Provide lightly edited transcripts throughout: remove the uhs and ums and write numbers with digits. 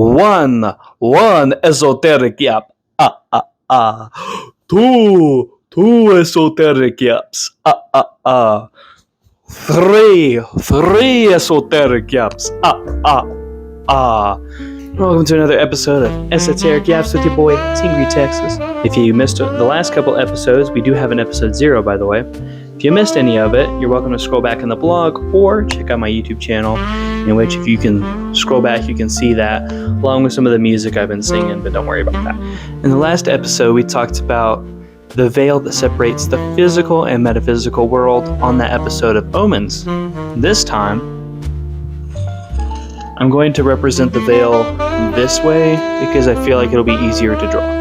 One esoteric yap. Two esoteric yaps. Three esoteric yaps. Welcome to another episode of Esoteric Yaps with your boy, Tingry, Texas. If you missed the last couple episodes, we do have an episode 0, by the way. If you missed any of it, you're welcome to scroll back in the blog or check out my YouTube channel, in which if you can scroll back, you can see that, along with some of the music I've been singing, but don't worry about that. In the last episode, we talked about the veil that separates the physical and metaphysical world on that episode of Omens. This time, I'm going to represent the veil this way because I feel like it'll be easier to draw.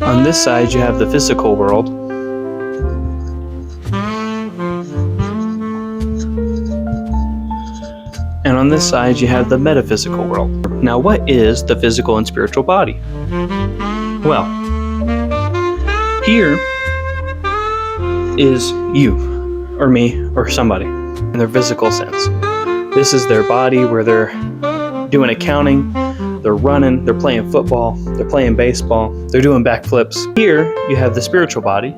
On this side, you have the physical world. And on this side, you have the metaphysical world. Now, what is the physical and spiritual body? Well, here is you, or me, or somebody, in their physical sense. This is their body where they're doing accounting, they're running, they're playing football, they're playing baseball, they're doing backflips. Here, you have the spiritual body,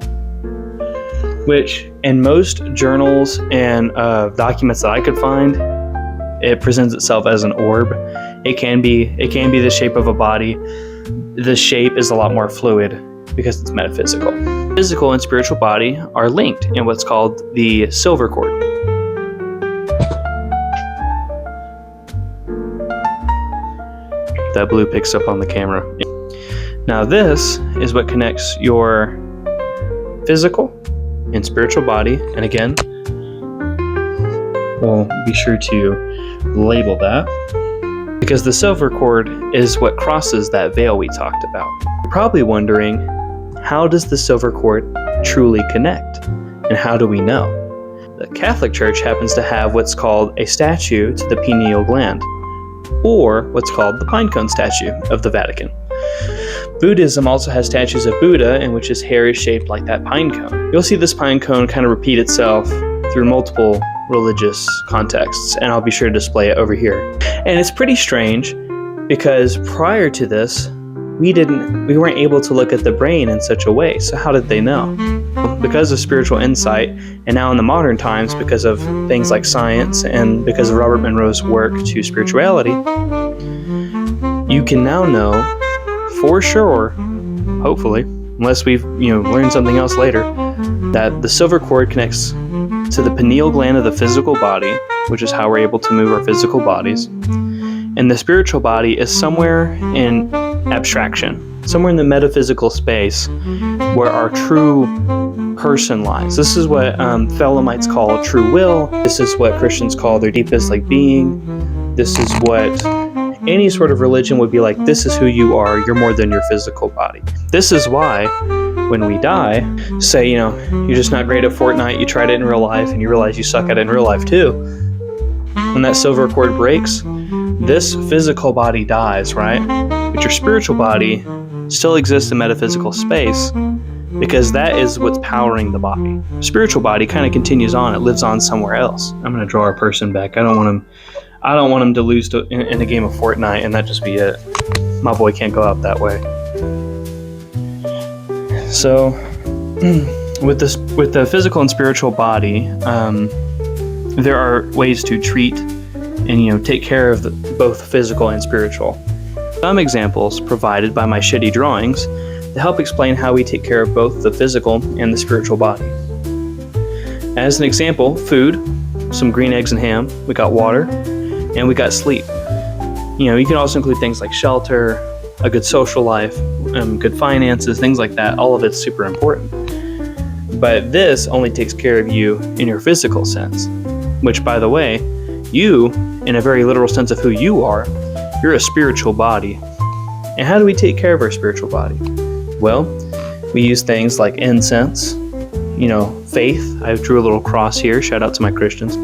which in most journals and documents that I could find, it presents itself as an orb. It can be the shape of a body. The shape is a lot more fluid because it's metaphysical. Physical and spiritual body are linked in what's called the silver cord. That blue picks up on the camera. Now this is what connects your physical and spiritual body, and again, we'll be sure to label that, because the silver cord is what crosses that veil we talked about. You're probably wondering, how does the silver cord truly connect? And how do we know? The Catholic Church happens to have what's called a statue to the pineal gland, or what's called the pinecone statue of the Vatican. Buddhism also has statues of Buddha, in which his hair is shaped like that pine cone. You'll see this pine cone kind of repeat itself through multiple religious contexts, and I'll be sure to display it over here. And it's pretty strange because prior to this, we weren't able to look at the brain in such a way. So how did they know? Because of spiritual insight, and now in the modern times, because of things like science and because of Robert Monroe's work to spirituality, you can now know for sure, hopefully, unless we've learned something else later, that the silver cord connects to the pineal gland of the physical body, which is how we're able to move our physical bodies. And the spiritual body is somewhere in abstraction, somewhere in the metaphysical space where our true person lies. This is what Thelemites call true will. This is what Christians call their deepest being. This is what any sort of religion would be like. This is who you are. You're more than your physical body. This is why when we die, say, you're just not great at Fortnite, you tried it in real life, and you realize you suck at it in real life too. When that silver cord breaks, this physical body dies, right? But your spiritual body still exists in metaphysical space because that is what's powering the body. Spiritual body kind of continues on. It lives on somewhere else. I'm going to draw our person back. I don't want him to lose in a game of Fortnite and that just be it. My boy can't go out that way. So, with the physical and spiritual body, there are ways to treat and take care of both physical and spiritual. Some examples provided by my shitty drawings to help explain how we take care of both the physical and the spiritual body. As an example, food, some green eggs and ham, we got water, and we got sleep. You can also include things like shelter, a good social life, good finances, things like that. All of it's super important. But this only takes care of you in your physical sense, which, by the way, you, in a very literal sense of who you are, you're a spiritual body. And how do we take care of our spiritual body? Well, we use things like incense, faith. I drew a little cross here. Shout out to my Christians.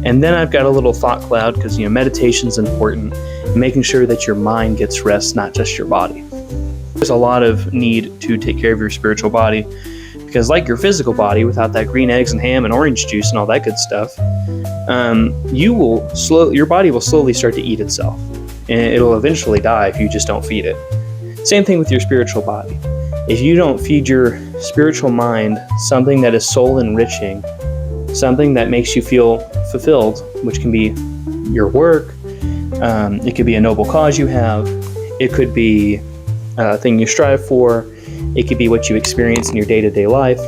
And then I've got a little thought cloud because, meditation's important. Making sure that your mind gets rest, not just your body. There's a lot of need to take care of your spiritual body because, like your physical body, without that green eggs and ham and orange juice and all that good stuff, your body will slowly start to eat itself, and it'll eventually die if you just don't feed it. Same thing with your spiritual body. If you don't feed your spiritual mind something that is soul enriching, something that makes you feel fulfilled, which can be your work, it could be a noble cause you have, it could be a thing you strive for, it could be what you experience in your day-to-day life.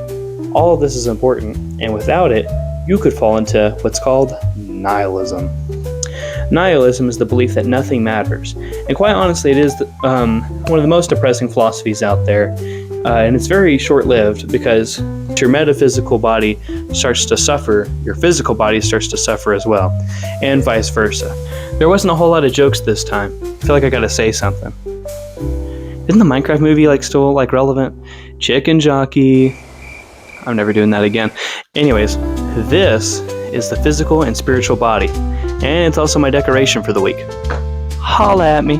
All of this is important, and without it, you could fall into what's called nihilism. Nihilism is the belief that nothing matters, and quite honestly, it is one of the most depressing philosophies out there, and it's very short-lived because your metaphysical body starts to suffer, your physical body starts to suffer as well, and vice versa. There wasn't a whole lot of jokes this time. I feel like I gotta say something. Isn't the Minecraft movie still relevant? Chicken jockey. I'm never doing that again. Anyways, this is the physical and spiritual body, and it's also my decoration for the week. Holla at me.